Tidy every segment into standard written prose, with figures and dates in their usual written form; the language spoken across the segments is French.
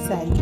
Salut.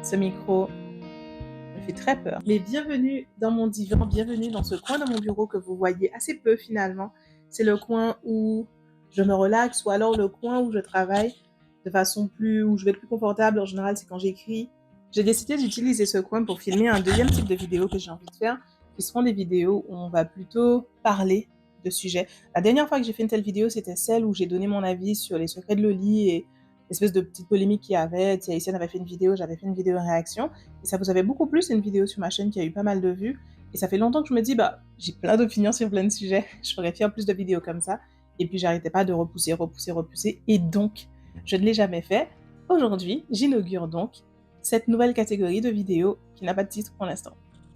Ce micro me fait très peur. Mais bienvenue dans mon divan, bienvenue dans ce coin de mon bureau que vous voyez assez peu finalement. C'est le coin où je me relaxe ou alors le coin où je travaille de façon où je vais être plus confortable. En général, c'est quand j'écris. J'ai décidé d'utiliser ce coin pour filmer un deuxième type de vidéo que j'ai envie de faire, qui seront des vidéos où on va plutôt parler de sujets. La dernière fois que j'ai fait une telle vidéo, c'était celle où j'ai donné mon avis sur les secrets de Loli et l'espèce de petite polémique qu'il y avait. Haïtienne avait fait une vidéo, j'avais fait une vidéo réaction. Et ça vous avait beaucoup plu, c'est une vidéo sur ma chaîne qui a eu pas mal de vues. Et ça fait longtemps que je me dis, j'ai plein d'opinions sur plein de sujets. Je ferais faire plus de vidéos comme ça. Et puis j'arrêtais pas de repousser. Et donc, je ne l'ai jamais fait. Aujourd'hui, j'inaugure donc cette nouvelle catégorie de vidéos qui n'a pas de titre pour l'instant.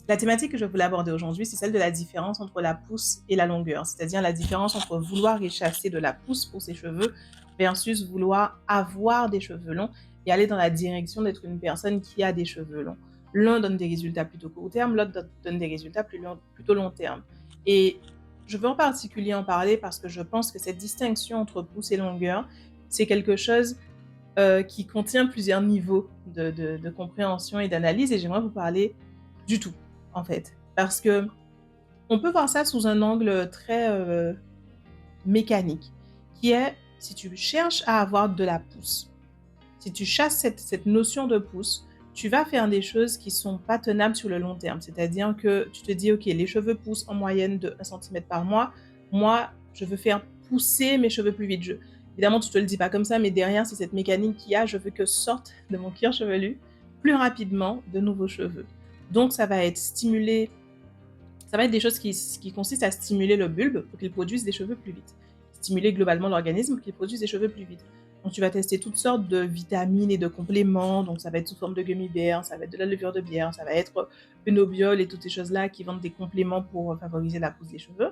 La thématique que je voulais aborder aujourd'hui, c'est celle de la différence entre la pousse et la longueur. C'est-à-dire la différence entre vouloir échasser de la pousse pour ses cheveux versus vouloir avoir des cheveux longs et aller dans la direction d'être une personne qui a des cheveux longs. L'un donne des résultats plutôt court terme, l'autre donne des résultats plutôt long terme. Et je veux en particulier en parler parce que je pense que cette distinction entre pousse et longueur, c'est quelque chose qui contient plusieurs niveaux de compréhension et d'analyse, et j'aimerais vous parler du tout, en fait. Parce que on peut voir ça sous un angle très mécanique, qui est si tu cherches à avoir de la pousse, si tu chasses cette notion de pousse, tu vas faire des choses qui sont pas tenables sur le long terme. C'est-à-dire que tu te dis, OK, les cheveux poussent en moyenne de 1 centimètre par mois. Moi, je veux faire pousser mes cheveux plus vite. Évidemment, tu te le dis pas comme ça, mais derrière, c'est cette mécanique qu'il y a. Je veux que sortent de mon cuir chevelu plus rapidement de nouveaux cheveux. Donc, ça va être des choses qui consistent à stimuler le bulbe pour qu'il produise des cheveux plus vite. Stimuler globalement l'organisme pour qu'il produise des cheveux plus vite. Donc, tu vas tester toutes sortes de vitamines et de compléments. Donc, ça va être sous forme de gummy bears, ça va être de la levure de bière, ça va être une obiole et toutes ces choses-là qui vendent des compléments pour favoriser la pousse des cheveux.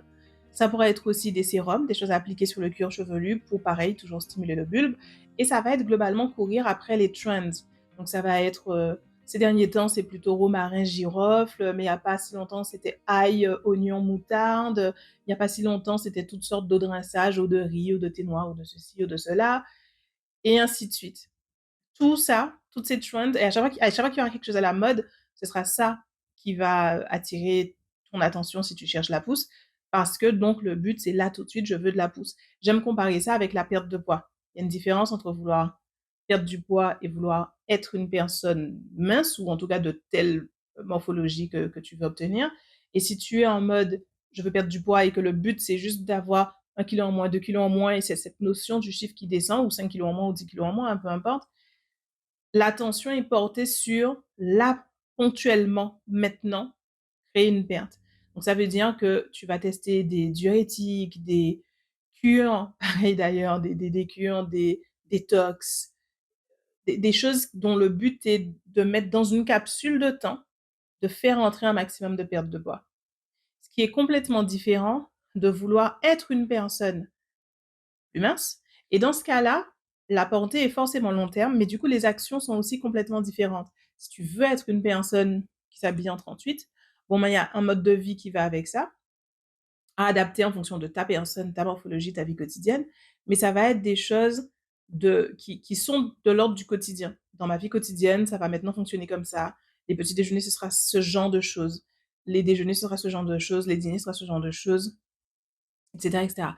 Ça pourrait être aussi des sérums, des choses à appliquer sur le cuir chevelu pour, pareil, toujours stimuler le bulbe. Et ça va être globalement courir après les trends. Donc, ça va être ces derniers temps, c'est plutôt romarin, girofle, mais il n'y a pas si longtemps, c'était ail, oignon, moutarde. Il n'y a pas si longtemps, c'était toutes sortes d'eau de rinçage, eau de riz, eau de thé noir, eau de ceci, eau de cela, et ainsi de suite. Tout ça, toutes ces trends, et à chaque fois qu'il y aura quelque chose à la mode, ce sera ça qui va attirer ton attention si tu cherches la pousse, parce que donc le but, c'est là tout de suite, je veux de la pousse. J'aime comparer ça avec la perte de poids. Il y a une différence entre vouloir perdre du poids et vouloir être une personne mince, ou en tout cas de telle morphologie que tu veux obtenir. Et si tu es en mode je veux perdre du poids et que le but c'est juste d'avoir 1 kilo en moins, 2 kilos en moins, et c'est cette notion du chiffre qui descend, ou 5 kilos en moins, ou 10 kilos en moins, peu importe, l'attention est portée sur là, ponctuellement, maintenant, créer une perte. Donc ça veut dire que tu vas tester des diurétiques, des cures, pareil d'ailleurs, des cures, des détox, des choses dont le but est de mettre dans une capsule de temps, de faire entrer un maximum de perte de poids. Ce qui est complètement différent de vouloir être une personne plus mince. Et dans ce cas-là, la portée est forcément long terme, mais du coup, les actions sont aussi complètement différentes. Si tu veux être une personne qui s'habille en 38, bon, il y a un mode de vie qui va avec ça, à adapter en fonction de ta personne, ta morphologie, ta vie quotidienne, mais ça va être des choses qui sont de l'ordre du quotidien. Dans ma vie quotidienne, ça va maintenant fonctionner comme ça. Les petits déjeuners, ce sera ce genre de choses. Les déjeuners, ce sera ce genre de choses. Les dîners, ce sera ce genre de choses, etc., etc.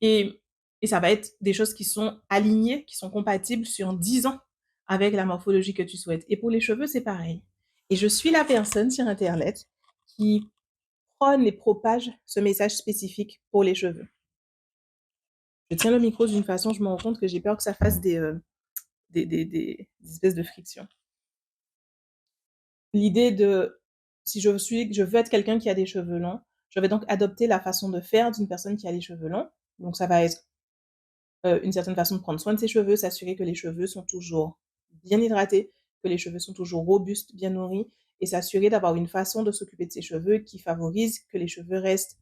Et, et ça va être des choses qui sont alignées, qui sont compatibles sur 10 ans avec la morphologie que tu souhaites. Et pour les cheveux, c'est pareil. Et je suis la personne sur Internet qui prône et propage ce message spécifique pour les cheveux. Je tiens le micro d'une façon, je me rends compte que j'ai peur que ça fasse des espèces de frictions. L'idée de, si je veux être quelqu'un qui a des cheveux longs, je vais donc adopter la façon de faire d'une personne qui a les cheveux longs. Donc ça va être une certaine façon de prendre soin de ses cheveux, s'assurer que les cheveux sont toujours bien hydratés, que les cheveux sont toujours robustes, bien nourris, et s'assurer d'avoir une façon de s'occuper de ses cheveux qui favorise que les cheveux restent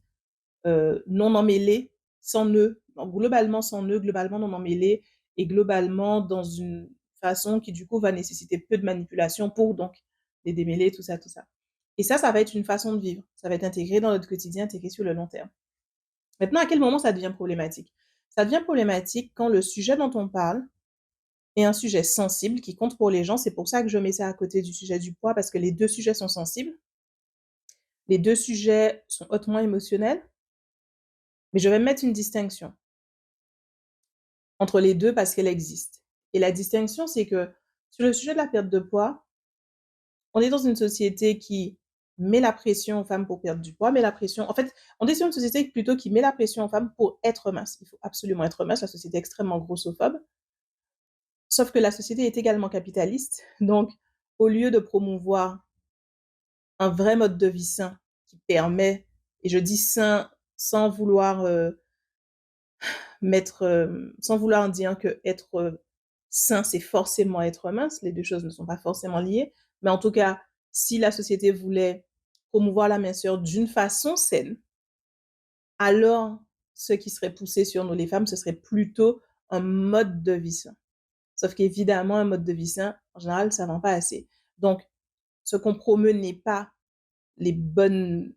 non emmêlés, sans nœuds, globalement sans nœuds, globalement non emmêlés, et globalement dans une façon qui du coup va nécessiter peu de manipulation pour donc les démêler, tout ça, tout ça. Et ça va être une façon de vivre. Ça va être intégré dans notre quotidien, intégré sur le long terme. Maintenant, à quel moment ça devient problématique? Ça devient problématique quand le sujet dont on parle et un sujet sensible qui compte pour les gens. C'est pour ça que je mets ça à côté du sujet du poids, parce que les 2 sujets sont sensibles. Les 2 sujets sont hautement émotionnels, mais je vais mettre une distinction entre les 2 parce qu'elle existe. Et la distinction, c'est que sur le sujet de la perte de poids, on est dans une société qui met la pression aux femmes pour perdre du poids, met la pression en fait, on est sur une société plutôt qui met la pression aux femmes pour être mince. Il faut absolument être mince, la société est extrêmement grossophobe. Sauf que la société est également capitaliste, donc au lieu de promouvoir un vrai mode de vie sain qui permet, et je dis sain sans vouloir, sans vouloir dire que être sain, c'est forcément être mince, les 2 choses ne sont pas forcément liées, mais en tout cas, si la société voulait promouvoir la minceur d'une façon saine, alors ce qui serait poussé sur nous les femmes, ce serait plutôt un mode de vie sain. Sauf qu'évidemment, un mode de vie sain, en général, ça vend pas assez. Donc, ce qu'on promeut n'est pas les bonnes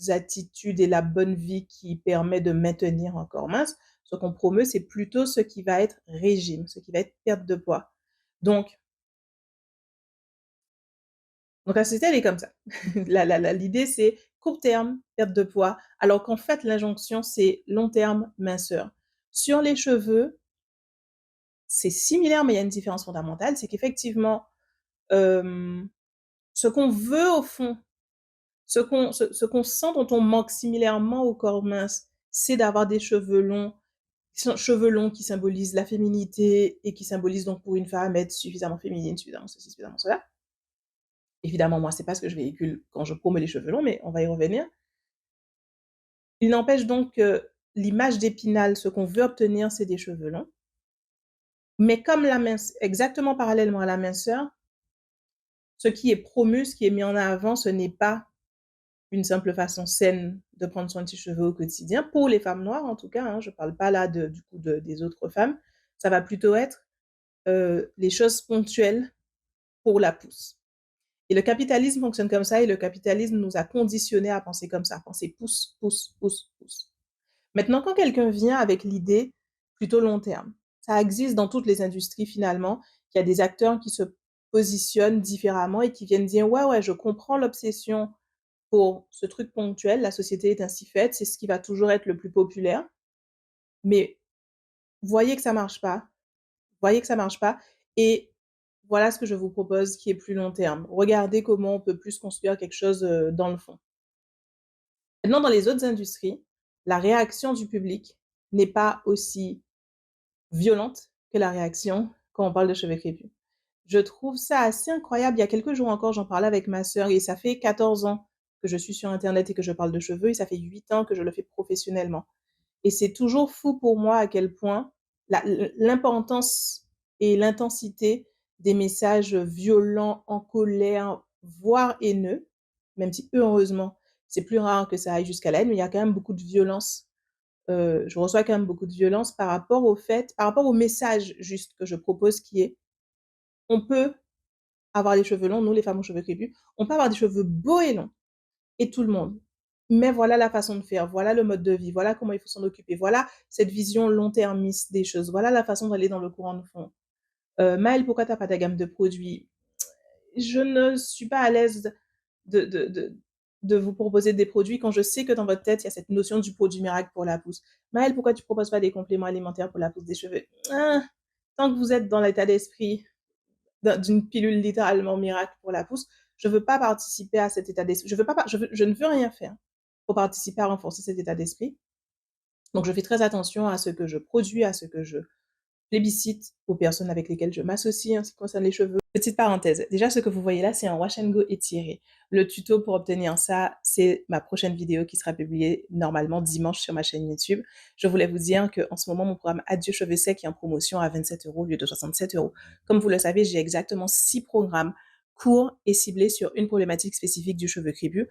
attitudes et la bonne vie qui permet de maintenir un corps mince. Ce qu'on promeut, c'est plutôt ce qui va être régime, ce qui va être perte de poids. Donc, la société, elle est comme ça. L'idée, c'est court terme, perte de poids, alors qu'en fait, l'injonction, c'est long terme, minceur. Sur les cheveux, c'est similaire, mais il y a une différence fondamentale, c'est qu'effectivement, ce qu'on veut au fond, ce qu'on sent dont on manque similairement au corps mince, c'est d'avoir des cheveux longs qui symbolisent la féminité et qui symbolisent donc pour une femme être suffisamment féminine, suffisamment ceci, suffisamment cela. Évidemment, moi, c'est pas ce que je véhicule quand je promeux les cheveux longs, mais on va y revenir. Il n'empêche donc que l'image d'Épinal, ce qu'on veut obtenir, c'est des cheveux longs. Mais comme exactement parallèlement à la minceur, ce qui est promu, ce qui est mis en avant, ce n'est pas une simple façon saine de prendre soin de ses cheveux au quotidien, pour les femmes noires en tout cas, hein, je parle pas là des autres femmes, ça va plutôt être les choses ponctuelles pour la pousse. Et le capitalisme fonctionne comme ça, et le capitalisme nous a conditionnés à penser comme ça, à penser pousse, pousse, pousse, pousse. Maintenant, quand quelqu'un vient avec l'idée plutôt long terme, ça existe dans toutes les industries finalement, qu'il y a des acteurs qui se positionnent différemment et qui viennent dire: «Ouais, je comprends l'obsession pour ce truc ponctuel, la société est ainsi faite, c'est ce qui va toujours être le plus populaire, mais voyez que ça marche pas, voyez que ça marche pas, et voilà ce que je vous propose qui est plus long terme. Regardez comment on peut plus construire quelque chose, dans le fond». Maintenant dans les autres industries, la réaction du public n'est pas aussi violente que la réaction quand on parle de cheveux crépus. Je trouve ça assez incroyable. Il y a quelques jours encore, j'en parlais avec ma sœur, et ça fait 14 ans que je suis sur internet et que je parle de cheveux, et ça fait 8 ans que je le fais professionnellement. Et c'est toujours fou pour moi à quel point l'importance et l'intensité des messages violents, en colère, voire haineux, même si heureusement, c'est plus rare que ça aille jusqu'à la haine, mais il y a quand même beaucoup de violence. Je reçois quand même beaucoup de violence par rapport au message juste que je propose, qui est: on peut avoir les cheveux longs, nous les femmes aux cheveux crépus, on peut avoir des cheveux beaux et longs, et tout le monde. Mais voilà la façon de faire, voilà le mode de vie, voilà comment il faut s'en occuper, voilà cette vision long-termiste des choses, voilà la façon d'aller dans le courant de fond. Maëlle, pourquoi tu as pas ta gamme de produits? Je ne suis pas à l'aise de de de de vous proposer des produits quand je sais que dans votre tête, il y a cette notion du produit miracle pour la pousse. Maëlle, pourquoi tu proposes pas des compléments alimentaires pour la pousse des cheveux? Ah, tant que vous êtes dans l'état d'esprit d'une pilule littéralement miracle pour la pousse, je veux pas participer à cet état d'esprit. Je ne veux rien faire pour participer à renforcer cet état d'esprit. Donc je fais très attention à ce que je produis, à ce que je plébiscite aux personnes avec lesquelles je m'associe en ce qui concerne les cheveux. Petite parenthèse, déjà ce que vous voyez là, c'est un wash and go étiré. Le tuto pour obtenir ça, c'est ma prochaine vidéo qui sera publiée normalement dimanche sur ma chaîne YouTube. Je voulais vous dire qu'en ce moment, mon programme Adieu cheveux secs est en promotion à 27 € au lieu de 67 €. Comme vous le savez, j'ai exactement 6 programmes courts et ciblés sur une problématique spécifique du cheveu crépus.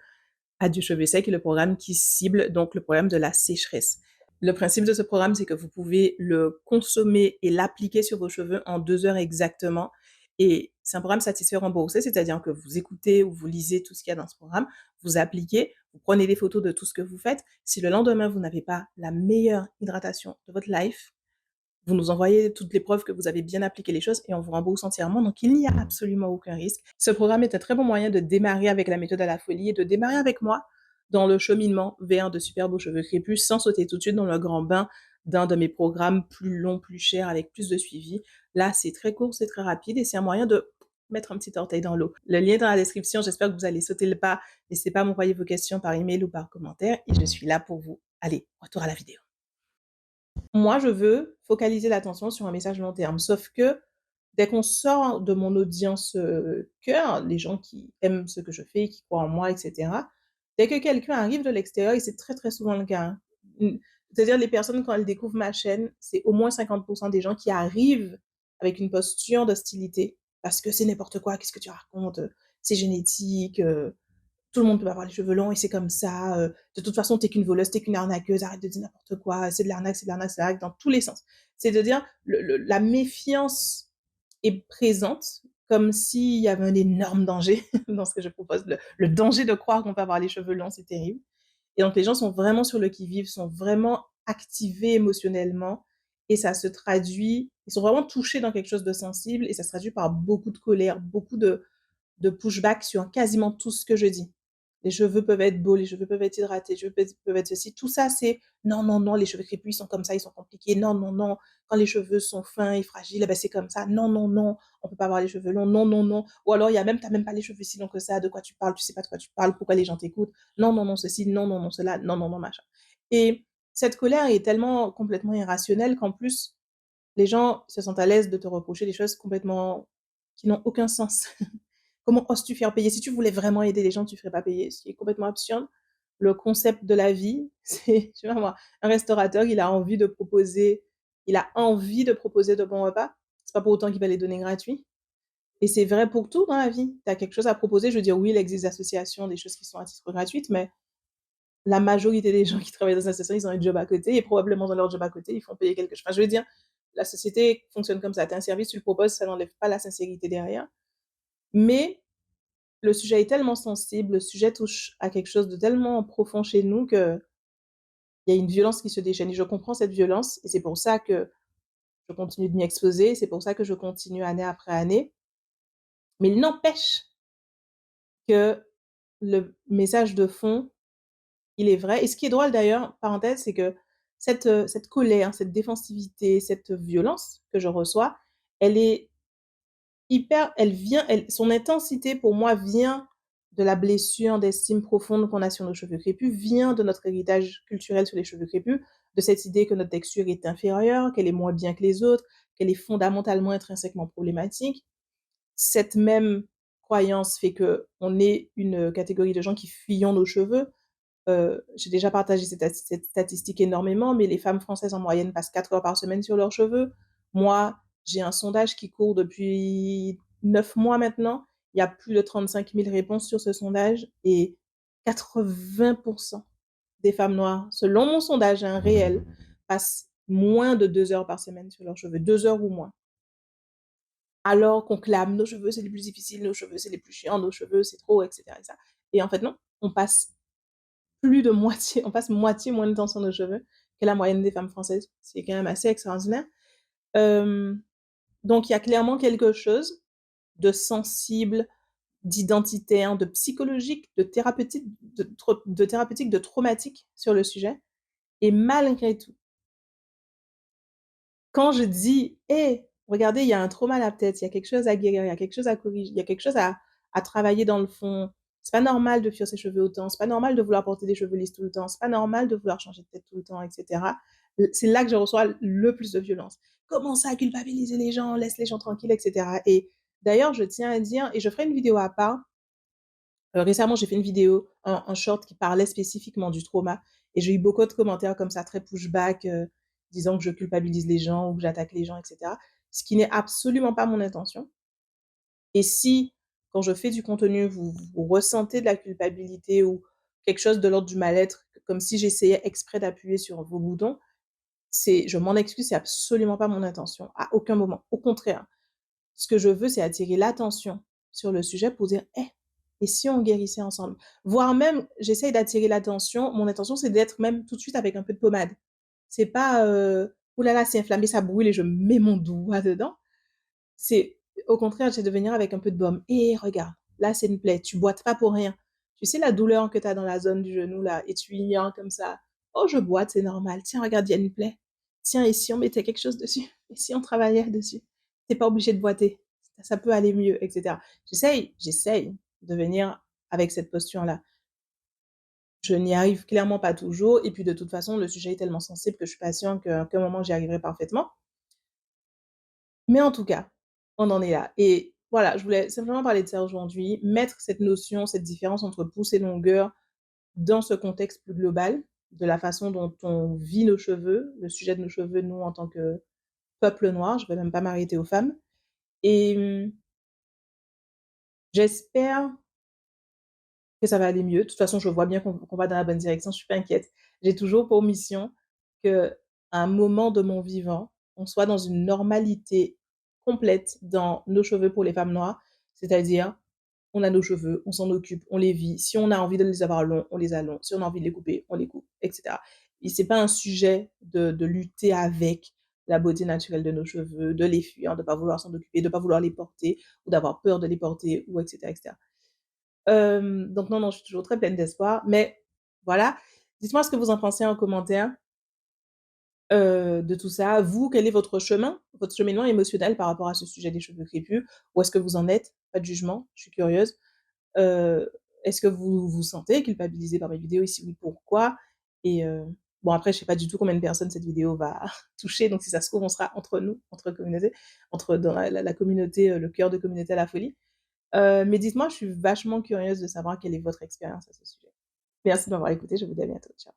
Adieu cheveux secs est le programme qui cible donc le problème de la sécheresse. Le principe de ce programme, c'est que vous pouvez le consommer et l'appliquer sur vos cheveux en 2 heures exactement. Et c'est un programme satisfait remboursé, c'est-à-dire que vous écoutez ou vous lisez tout ce qu'il y a dans ce programme, vous appliquez, vous prenez des photos de tout ce que vous faites. Si le lendemain, vous n'avez pas la meilleure hydratation de votre life, vous nous envoyez toutes les preuves que vous avez bien appliqué les choses et on vous rembourse entièrement, donc il n'y a absolument aucun risque. Ce programme est un très bon moyen de démarrer avec la méthode à la folie et de démarrer avec moi dans le cheminement vers de super beaux cheveux crépus sans sauter tout de suite dans le grand bain d'un de mes programmes plus longs, plus chers, avec plus de suivi. Là, c'est très court, c'est très rapide et c'est un moyen de mettre un petit orteil dans l'eau. Le lien est dans la description, j'espère que vous allez sauter le pas. N'hésitez pas à m'envoyer vos questions par email ou par commentaire et je suis là pour vous. Allez, retour à la vidéo. Moi, je veux focaliser l'attention sur un message long terme, sauf que dès qu'on sort de mon audience, cœur, les gens qui aiment ce que je fais, qui croient en moi et cetera, dès que quelqu'un arrive de l'extérieur et c'est très, très souvent le cas, hein, c'est-à-dire les personnes quand elles découvrent ma chaîne, c'est au moins 50 des gens qui arrivent avec une posture d'hostilité parce que c'est n'importe quoi, qu'est-ce que tu racontes? C'est génétique, tout le monde peut pas avoir les cheveux longs et c'est comme ça, de toute façon, tu es qu'une voleuse, tu es qu'une arnaqueuse, arrête de dire n'importe quoi, c'est de l'arnaque, c'est de l'arnaque, c'est de l'arnaque dans tous les sens. C'est de dire la méfiance est présente comme s'il y avait un énorme danger dans ce que je propose. Le danger de croire qu'on peut avoir les cheveux longs, c'est terrible. Et donc les gens sont vraiment sur le qui-vive, sont vraiment activés émotionnellement et ça se traduit, ils sont vraiment touchés dans quelque chose de sensible et ça se traduit par beaucoup de colère, beaucoup de pushback sur quasiment tout ce que je dis. Les cheveux peuvent être beaux, les cheveux peuvent être hydratés, les cheveux peuvent être ceci. Tout ça, c'est non, non, non, les cheveux crépus, ils sont comme ça, ils sont compliqués. Non, non, non. Quand les cheveux sont fins et fragiles, eh ben, c'est comme ça. Non, non, non, on peut pas avoir les cheveux longs. Non, non, non. Ou alors, il y a même, t'as même pas les cheveux si longs que ça. De quoi tu parles? Tu sais pas de quoi tu parles. Pourquoi les gens t'écoutent? Non, non, non, ceci. Non, non, non, cela. Non, non, non, machin. Et cette colère est tellement complètement irrationnelle qu'en plus, les gens se sentent à l'aise de te reprocher des choses complètement qui n'ont aucun sens. Comment oses-tu faire payer? Si tu voulais vraiment aider les gens, tu ferais pas payer, ce qui est complètement absurde. Le concept de la vie, c'est, je sais pas moi, un restaurateur, il a envie de proposer de bons repas. C'est pas pour autant qu'il va les donner gratuits. Et c'est vrai pour tout dans la vie. Tu as quelque chose à proposer, je veux dire, oui, il existe des associations, des choses qui sont à titre gratuit, mais la majorité des gens qui travaillent dans une association, ils ont un job à côté et probablement dans leur job à côté, ils font payer quelque chose. Enfin, je veux dire, la société fonctionne comme ça. Tu as un service, tu le proposes, ça n'enlève pas la sincérité derrière. Mais le sujet est tellement sensible, le sujet touche à quelque chose de tellement profond chez nous qu'il y a une violence qui se déchaîne et je comprends cette violence et c'est pour ça que je continue de m'y exposer, c'est pour ça que je continue année après année. Mais il n'empêche que le message de fond, il est vrai et ce qui est drôle d'ailleurs, parenthèse, c'est que cette colère, cette défensivité, cette violence que je reçois, elle est son intensité pour moi vient de la blessure d'estime profonde qu'on a sur nos cheveux crépus, vient de notre héritage culturel sur les cheveux crépus, de cette idée que notre texture est inférieure, qu'elle est moins bien que les autres, qu'elle est fondamentalement intrinsèquement problématique. Cette même croyance fait qu'on est une catégorie de gens qui fuyons nos cheveux. J'ai déjà partagé cette statistique énormément, mais les femmes françaises en moyenne passent 4 heures par semaine sur leurs cheveux. Moi, j'ai un sondage qui court depuis 9 mois maintenant. Il y a plus de 35 000 réponses sur ce sondage et 80 des femmes noires, selon mon sondage, hein, réel, passent moins de 2 heures par semaine sur leurs cheveux, 2 heures ou moins. Alors qu'on clame: «Nos cheveux, c'est les plus difficiles, nos cheveux, c'est les plus chiants, nos cheveux, c'est trop» et cetera et en fait non, on passe moitié moins de temps sur nos cheveux que la moyenne des femmes françaises. C'est quand même assez extraordinaire. Hem, donc il y a clairement quelque chose de sensible, d'identitaire, de psychologique, de thérapeutique, de traumatique sur le sujet et malgré tout, quand je dis: «Hé, regardez, il y a un trauma là peut-être, il y a quelque chose à guérir, il y a quelque chose à corriger, il y a quelque chose à travailler dans le fond. C'est pas normal de fuir ses cheveux autant, c'est pas normal de vouloir porter des cheveux lisses tout le temps, c'est pas normal de vouloir changer de tête tout le temps» et cetera. C'est là que je reçois le plus de violence. «Comment ça culpabiliser les gens? Laisse les gens tranquilles» et cetera et d'ailleurs, je tiens à dire et je ferai une vidéo à part. Récemment, j'ai fait une vidéo, un short qui parlait spécifiquement du trauma et j'ai eu beaucoup de commentaires comme ça, très pushback, disant que je culpabilise les gens ou que j'attaque les gens et cetera. Ce qui n'est absolument pas mon intention et si, quand je fais du contenu, vous ressentez de la culpabilité ou quelque chose de l'ordre du mal-être, comme si j'essayais exprès d'appuyer sur vos boutons, je m'en excuse, c'est absolument pas mon intention, à aucun moment. Au contraire, ce que je veux, c'est attirer l'attention sur le sujet pour dire: «Eh, et si on guérissait ensemble?» voire même, j'essaye d'attirer l'attention, mon intention, c'est d'être même tout de suite avec un peu de pommade. C'est pas, «Ouh là là, c'est inflammé, ça brûle» et je mets mon doigt dedans. C'est au contraire, j'essaie de venir avec un peu de baume: «Eh regarde, là c'est une plaie, tu boites pas pour rien. Tu sais la douleur que tu as dans la zone du genou là et tu ignores comme ça. Oh je boite, c'est normal. Tiens regarde, il y a une plaie. Tiens et si on mettait quelque chose dessus? Et si on travaillait dessus? Tu es pas obligé de boiter, ça peut aller mieux» et cetera. J'essaye de venir avec cette posture-là. Je n'y arrive clairement pas toujours et puis de toute façon, le sujet est tellement sensible que je suis pas sûre qu'à un moment j'y arriverai parfaitement. Mais en tout cas, on en est là et voilà, je voulais simplement parler de ça aujourd'hui, mettre cette notion, cette différence entre pouce et longueur dans ce contexte plus global, de la façon dont on vit nos cheveux, le sujet de nos cheveux, nous, en tant que peuple noir, je ne vais même pas m'arrêter aux femmes et j'espère que ça va aller mieux. De toute façon, je vois bien qu'on va dans la bonne direction, je suis pas inquiète. J'ai toujours pour mission qu'à un moment de mon vivant, on soit dans une normalité complète dans nos cheveux pour les femmes noires, c'est-à-dire, on a nos cheveux, on s'en occupe, on les vit. Si on a envie de les avoir longs, on les a longs. Si on a envie de les couper, on les coupe, et cetera. Et c'est pas un sujet de lutter avec la beauté naturelle de nos cheveux, de les fuir, de pas vouloir s'en occuper, de pas vouloir les porter ou d'avoir peur de les porter ou et cetera, et cetera. Donc non, non, je suis toujours très pleine d'espoir, mais voilà. Dites-moi ce que vous en pensez en commentaire, de tout ça. Vous, quel est votre cheminement émotionnel par rapport à ce sujet des cheveux crépus? Où est-ce que vous en êtes? Pas de jugement, je suis curieuse. Heu, Est-ce que vous vous sentez culpabilisé par mes vidéos et si oui, pourquoi? Et bon après je sais pas du tout combien de personnes cette vidéo va toucher, donc si ça se trouve on sera entre nous, entre communautés, entre dans la communauté, le cœur de communauté à la folie. Mais dites-moi, je suis vachement curieuse de savoir quelle est votre expérience à ce sujet. Merci de m'avoir écoutée, je vous dis à bientôt. Ciao.